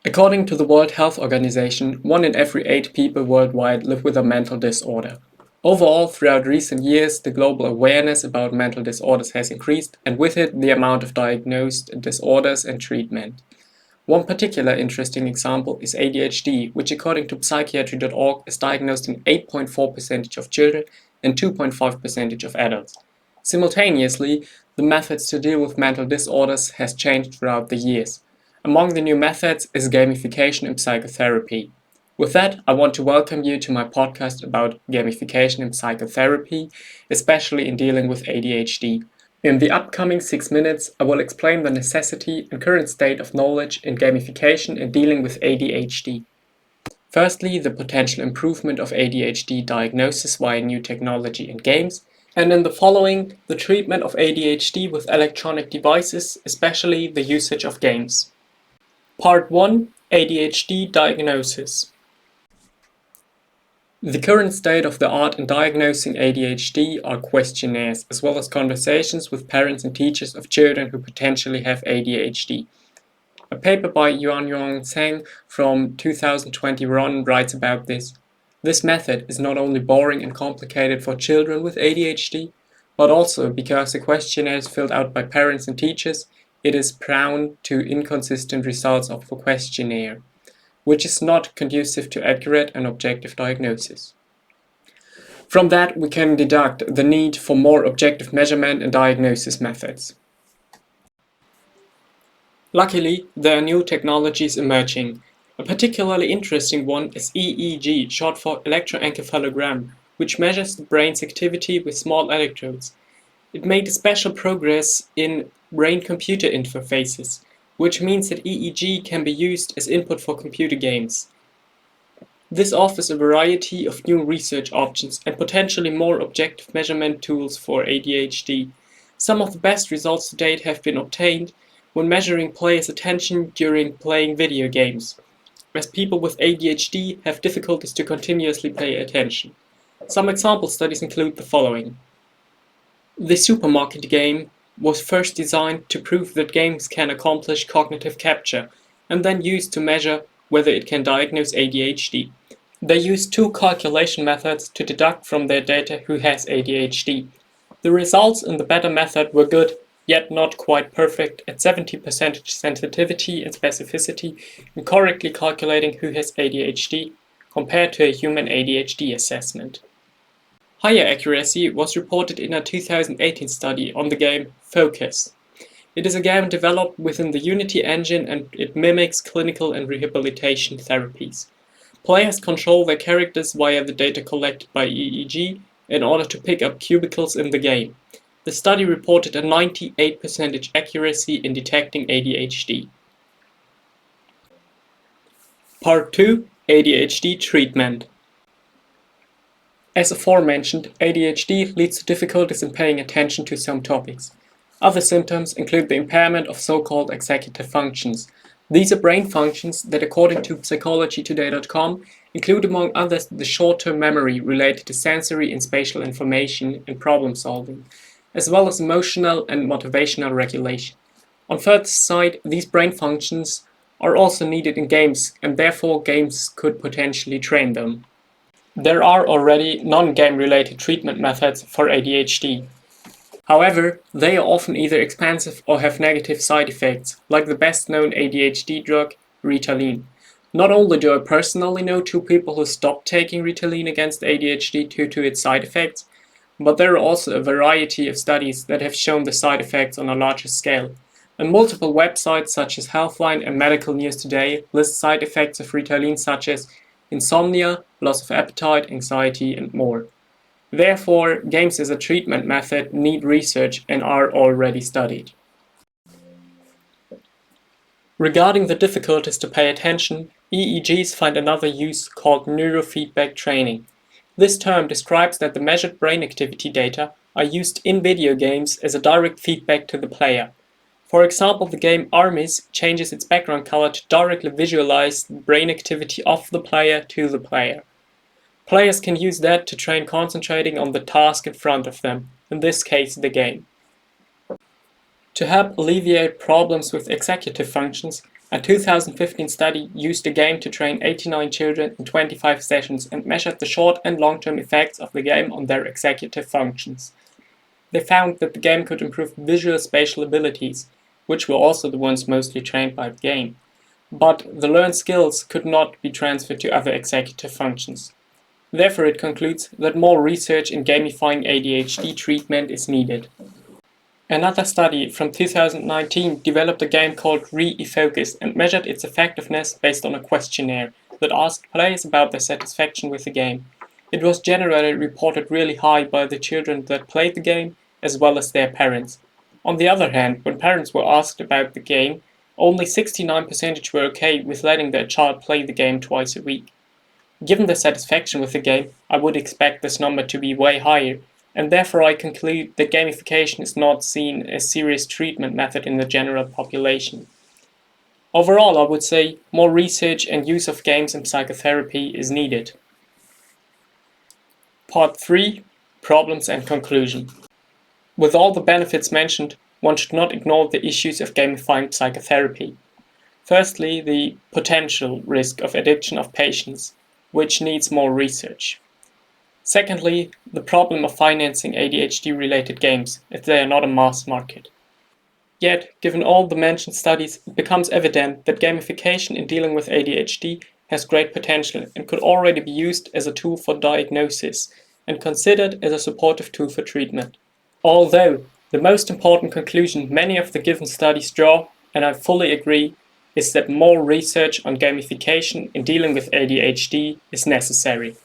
According to the World Health Organization, 1 in every 8 people worldwide live with a mental disorder. Overall, throughout recent years, the global awareness about mental disorders has increased, and with it, the amount of diagnosed disorders and treatment. One particular interesting example is ADHD, which according to psychiatry.org is diagnosed in 8.4% of children and 2.5% of adults. Simultaneously, the methods to deal with mental disorders has changed throughout the years. Among the new methods is gamification in psychotherapy. With that, I want to welcome you to my podcast about gamification in psychotherapy, especially in dealing with ADHD. In the upcoming 6 minutes, I will explain the necessity and current state of knowledge in gamification in dealing with ADHD. Firstly, the potential improvement of ADHD diagnosis via new technology and games, and in the following, the treatment of ADHD with electronic devices, especially the usage of games. Part 1: ADHD Diagnosis. The current state of the art in diagnosing ADHD are questionnaires, as well as conversations with parents and teachers of children who potentially have ADHD. A paper by Yuanyuan Zheng from 2021 writes about this. This method is not only boring and complicated for children with ADHD, but also because the questionnaire is filled out by parents and teachers, it is prone to inconsistent results of the questionnaire, which is not conducive to accurate and objective diagnosis. From that, we can deduct the need for more objective measurement and diagnosis methods. Luckily, there are new technologies emerging. A particularly interesting one is EEG, short for electroencephalogram, which measures the brain's activity with small electrodes. It made special progress in brain-computer interfaces, which means that EEG can be used as input for computer games. This offers a variety of new research options and potentially more objective measurement tools for ADHD. Some of the best results to date have been obtained when measuring players' attention during playing video games, as people with ADHD have difficulties to continuously pay attention. Some example studies include the following. The supermarket game was first designed to prove that games can accomplish cognitive capture, and then used to measure whether it can diagnose ADHD. They used 2 calculation methods to deduct from their data who has ADHD. The results in the better method were good, yet not quite perfect, at 70% sensitivity and specificity in correctly calculating who has ADHD compared to a human ADHD assessment. Higher accuracy was reported in a 2018 study on the game Focus. It is a game developed within the Unity engine and it mimics clinical and rehabilitation therapies. Players control their characters via the data collected by EEG in order to pick up cubicles in the game. The study reported a 98% accuracy in detecting ADHD. Part 2: ADHD Treatment. As aforementioned, ADHD leads to difficulties in paying attention to some topics. Other symptoms include the impairment of so-called executive functions. These are brain functions that, according to psychologytoday.com, include among others the short-term memory related to sensory and spatial information and problem solving, as well as emotional and motivational regulation. On further side, these brain functions are also needed in games, and therefore games could potentially train them. There are already non-game related treatment methods for ADHD. However, they are often either expensive or have negative side effects, like the best-known ADHD drug, Ritalin. Not only do I personally know 2 people who stopped taking Ritalin against ADHD due to its side effects, but there are also a variety of studies that have shown the side effects on a larger scale. And multiple websites such as Healthline and Medical News Today list side effects of Ritalin such as insomnia, loss of appetite, anxiety, and more. Therefore, games as a treatment method need research and are already studied. Regarding the difficulties to pay attention, EEGs find another use called neurofeedback training. This term describes that the measured brain activity data are used in video games as a direct feedback to the player. For example, the game Armies changes its background color to directly visualize the brain activity of the player to the player. Players can use that to train concentrating on the task in front of them, in this case the game. To help alleviate problems with executive functions, A 2015 study used the game to train 89 children in 25 sessions and measured the short and long-term effects of the game on their executive functions. They found that the game could improve visual spatial abilities, which were also the ones mostly trained by the game. But the learned skills could not be transferred to other executive functions. Therefore, it concludes that more research in gamifying ADHD treatment is needed. Another study from 2019 developed a game called Refocus and measured its effectiveness based on a questionnaire that asked players about their satisfaction with the game. It was generally reported really high by the children that played the game, as well as their parents. On the other hand, when parents were asked about the game, only 69% were okay with letting their child play the game twice a week. Given the satisfaction with the game, I would expect this number to be way higher, and therefore I conclude that gamification is not seen as a serious treatment method in the general population. Overall, I would say more research and use of games in psychotherapy is needed. Part 3: Problems and Conclusion. With all the benefits mentioned, one should not ignore the issues of gamifying psychotherapy. Firstly, the potential risk of addiction of patients, which needs more research. Secondly, the problem of financing ADHD-related games, if they are not a mass market. Yet, given all the mentioned studies, it becomes evident that gamification in dealing with ADHD has great potential and could already be used as a tool for diagnosis and considered as a supportive tool for treatment. Although, the most important conclusion many of the given studies draw, and I fully agree, is that more research on gamification in dealing with ADHD is necessary.